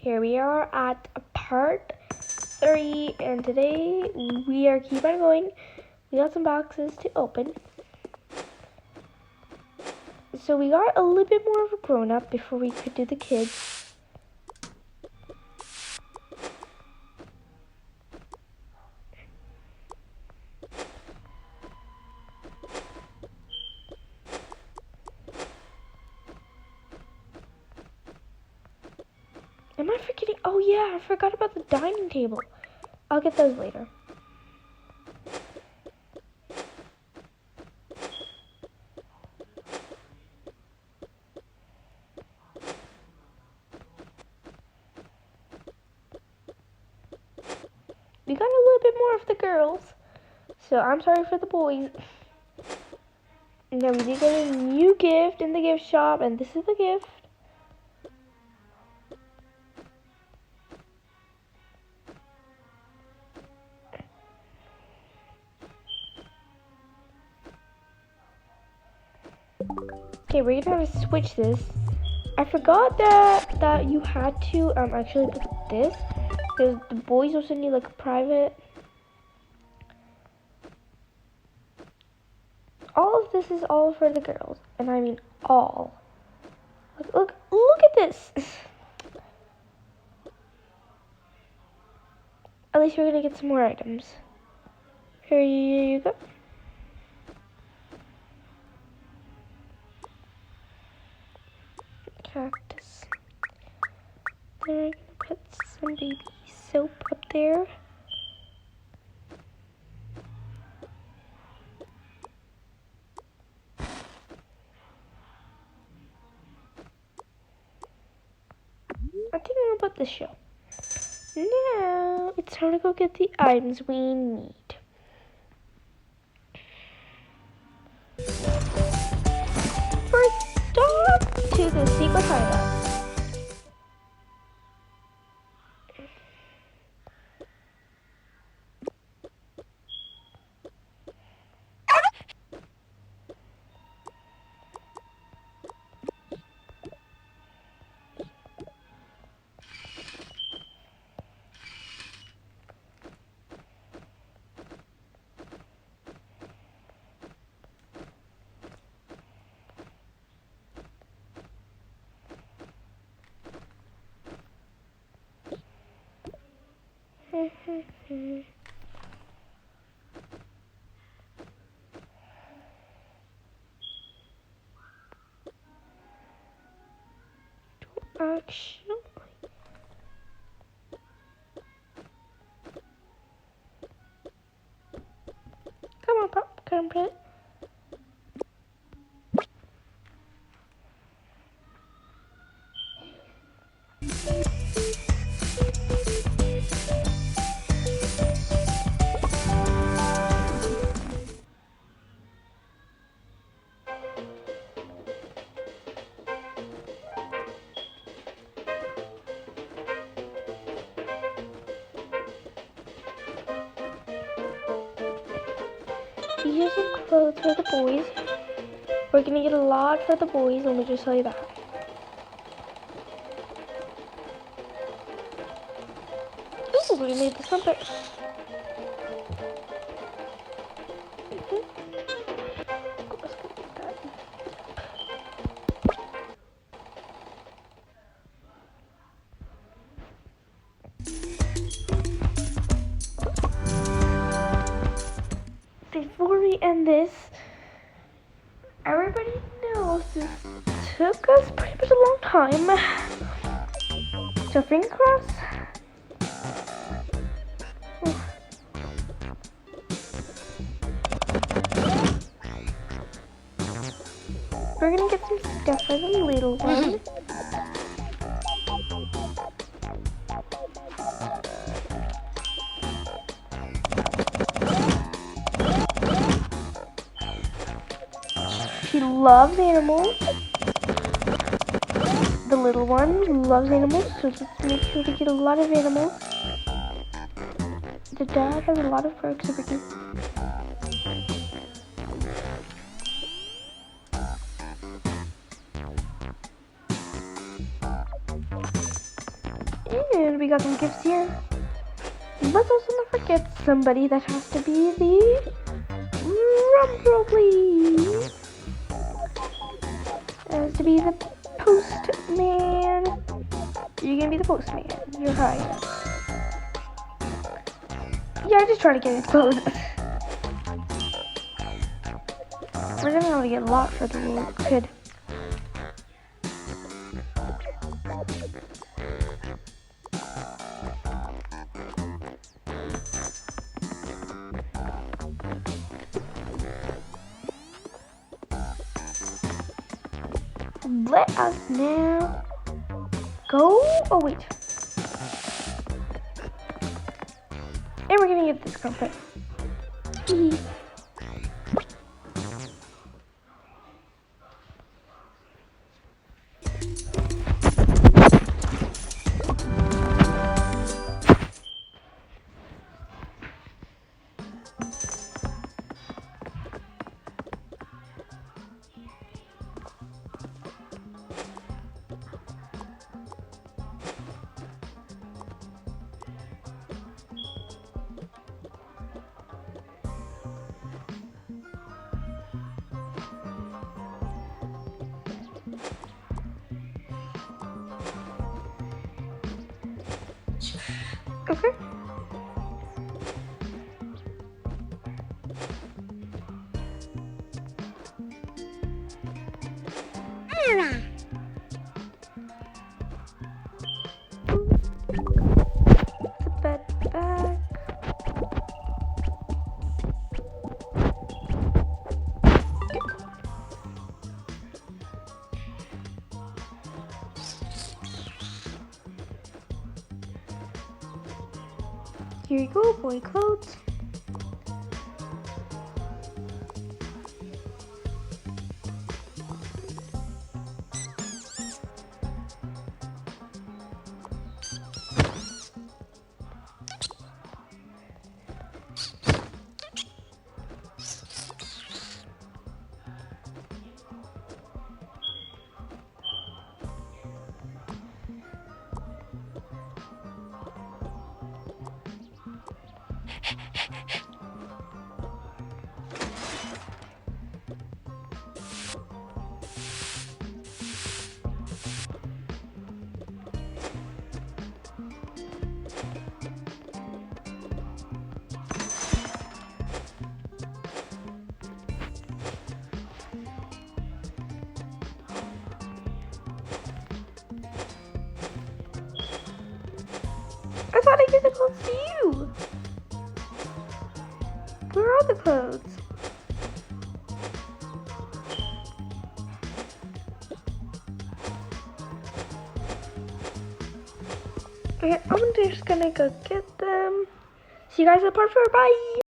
Here we are at part 3, and today we are keep on going. We got some boxes to open. So we got a little bit more of a grown-up before we could do the kids. Am I forgetting? Oh yeah, I forgot about the dining table. I'll get those later. We got a little bit more of the girls, so I'm sorry for the boys. And then we did get a new gift in the gift shop, and this is the gift. Okay, we're gonna have to switch this. I forgot that you had to actually put this, because the boys also need like a private. All of this is all for the girls, and I mean all. Look at this. At least we're gonna get some more items. Here you go. Cactus. Then we're gonna put some baby soap up there. I think I'm gonna put this show. Now it's time to go get the items we need. First stop to the secret hideout. Actually, come on, Pop, come put it. These are some clothes for the boys. We're gonna get a lot for the boys, let me just tell you that. Ooh, we made this one better. Before we end this, everybody knows this took us pretty much a long time. So finger crossed. We're gonna get some stuff for the little one. She loves animals. The little one loves animals, so let's make sure to get a lot of animals. The dad has a lot of perks over here. And we got some gifts here. Let's also not forget somebody that has to be the Rumble, please. Has to be the postman. You're gonna be the postman. You're hired. Yeah, I just try to get his clothes. We're definitely gonna get a lot for the little kid. Let us now go. Oh, wait. And we're gonna get this carpet. Okay. The bed back. Here you go, boy clothes. I thought I gave the clothes to you. Where are the clothes? Okay, I'm just gonna go get them. See you guys at part 4. Bye.